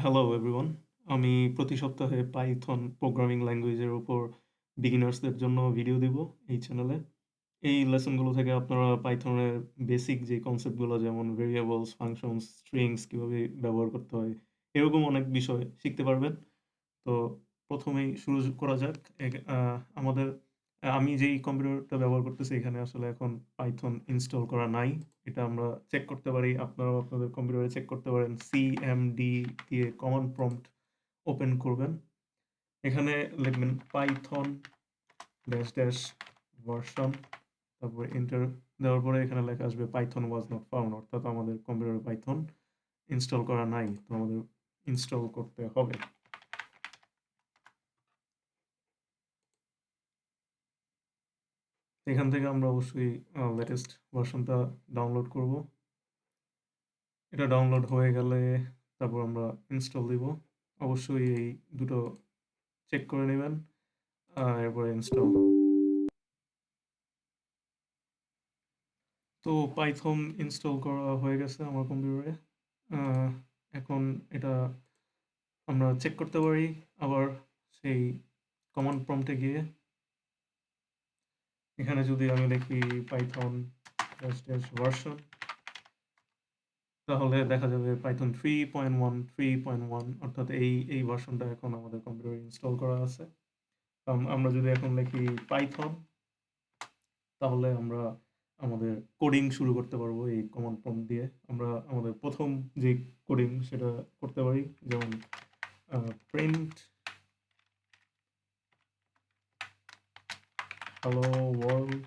Hello everyone. আমি প্রতি সপ্তাহে পাইথন প্রোগ্রামিং ল্যাঙ্গুয়েজের উপর বিগিনার্সদের জন্য ভিডিও দিব এই চ্যানেলে। এই লেসনগুলো থেকে আপনারা পাইথনের বেসিক যে কনসেপ্টগুলো যেমন ভেরিয়েবলস, ফাংশনস, স্ট্রিংস কিভাবে ব্যবহার করতে হয়, এরকম অনেক বিষয় শিখতে পারবেন। তো ১ম এই শুরু করা যাক। এগ আ আমাদের আমি যেই কম্পিউটারটা ব্যবহার করতেছি এখানে আসলে এখন পাইথন ইনস্টল করা নাই। এটা আমরা চেক করতে পারি। আপনারাও আপনাদের কম্পিউটারে চেক করতে পারেন। সিএমডি দিয়ে কমান্ড প্রম্পট ওপেন করবেন। এখানে লিখবেন পাইথন ড্যাশ ড্যাশ ভার্সন, তারপরে এন্টার দেওয়ার পরে এখানে লেখা আসবে পাইথন ওয়াজ নট ফাউন্ড, অর্থাৎ আমাদের কম্পিউটারে পাইথন ইনস্টল করা নাই। তো আমাদের ইনস্টল করতে হবে। এখান থেকে আমরা অবশ্যই লেটেস্ট ভার্সনটা ডাউনলোড করব। এটা ডাউনলোড হয়ে গেলে তারপর আমরা ইনস্টল দিব। অবশ্যই এই দুটো চেক করে নেবেন। এরপরে ইনস্টল। তো পাইথন ইনস্টল করা হয়ে গেছে আমার কম্পিউটারে। আহ, এখন এটা আমরা চেক করতে পারি আবার সেই কমান্ড প্রম্পটে গিয়ে। এখানে যদি আমি লিখি পাইথন ড্যাশ ড্যাশ ভার্সন, তাহলে দেখা যাবে পাইথন 3.1 অর্থাৎ এই ভার্সনটা এখন আমাদের কম্পিউটারে ইনস্টল করা আছে। আমরা যদি এখন লিখি পাইথন, তাহলে আমরা আমাদের কোডিং শুরু করতে পারবো এই কমান্ড প্রম্পট দিয়ে। আমরা আমাদের প্রথম যে কোডিং সেটা করতে পারি, যেমন প্রিন্ট হ্যালো ওয়ার্ল্ড।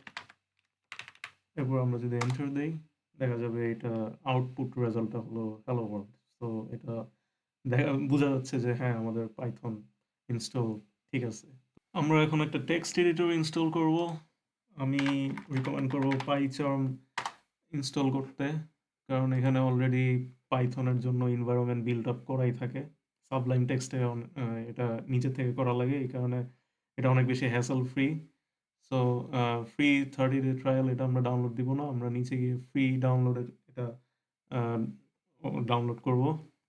এরপর আমরা যদি এন্টার দেই, দেখা যাবে এটা আউটপুট রেজাল্টটা হলো হ্যালো ওয়ার্ল্ড। তো এটা বোঝা যাচ্ছে যে হ্যাঁ, আমাদের পাইথন ইনস্টল ঠিক আছে। আমরা এখন একটা টেক্সট এডিটর ইনস্টল করব। আমি রিকমেন্ড করব পাইচার্ম ইনস্টল করতে, কারণ এখানে অলরেডি পাইথনের জন্য এনভায়রনমেন্ট বিল্ড আপ করাই থাকে। সাবলাইম টেক্সটে এটা নিজে থেকে করা লাগে, এই কারণে এটা অনেক বেশি hassle free. So free 30 day trial এটা আমরা ডাউনলোড দিব না, আমরা নিচে গিয়ে ফ্রি ডাউনলোডে এটা ডাউনলোড করব।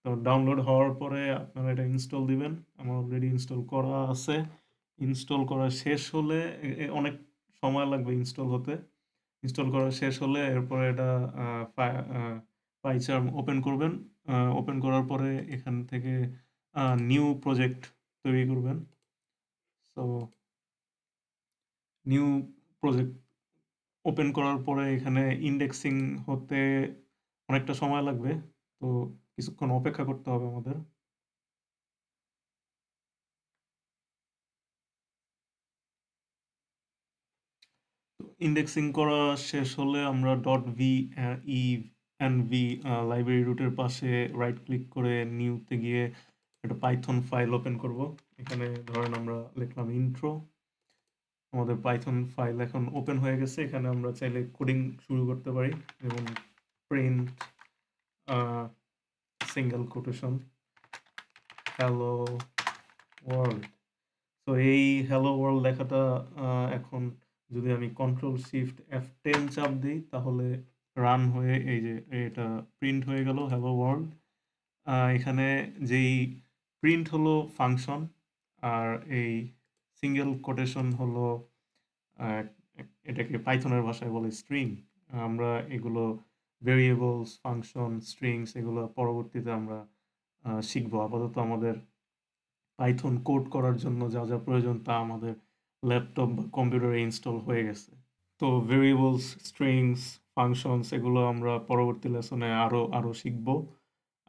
তো ডাউনলোড হওয়ার পরে আপনারা এটা ইনস্টল দিবেন। আমার অলরেডি ইনস্টল করা আছে। ইনস্টল করা শেষ হলে অনেক সময় লাগবে ইনস্টল হতে। ইনস্টল করা শেষ হলে এরপরে এটা পাইচার্ম ওপেন করবেন। ওপেন করার পরে এখান থেকে নিউ প্রজেক্ট তৈরি করবেন। সো নিউ প্রজেক্ট ওপেন করার পরে এখানে ইন্ডেক্সিং হতে অনেকটা সময় লাগবে। তো কিছুক্ষণ অপেক্ষা করতে হবে আমাদের। তো ইন্ডেক্সিং করা শেষ হলে আমরা dot V E N V library রুটের পাশে রাইট ক্লিক করে নিউতে গিয়ে একটা পাইথন ফাইল ওপেন করব। এখানে ধরেন আমরা লিখলাম ইন্ট্রো। আমাদের পাইথন ফাইল এখন ওপেন হয়ে গেছে। এখানে আমরা চাইলে কোডিং শুরু করতে পারি, যেমন print single quotation hello world. তো এই হ্যালো ওয়ার্ল্ড লেখাটা এখন যদি আমি কন্ট্রোল শিফট F10 চাপ দিই, তাহলে রান হয়ে এই যে এটা প্রিন্ট হয়ে গেল হ্যালো ওয়ার্ল্ড। এখানে যেই প্রিন্ট হলো ফাংশন, আর এই সিঙ্গেল কোটেশন হলো আহ, এটাকে পাইথনের ভাষায় বলে স্ট্রিং। আমরা এগুলো ভেরিয়েবলস, ফাংশন, স্ট্রিংস এগুলো পরবর্তীতে আমরা শিখবো। আপাতত আমাদের পাইথন কোড করার জন্য যা যা প্রয়োজন তা আমাদের ল্যাপটপ বা কম্পিউটারে ইনস্টল হয়ে গেছে। তো ভেরিয়েবলস, স্ট্রিংস, ফাংশনস এগুলো আমরা পরবর্তী লেসনে আরো আরো শিখব।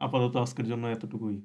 আপাতত আজকের জন্য এতটুকুই।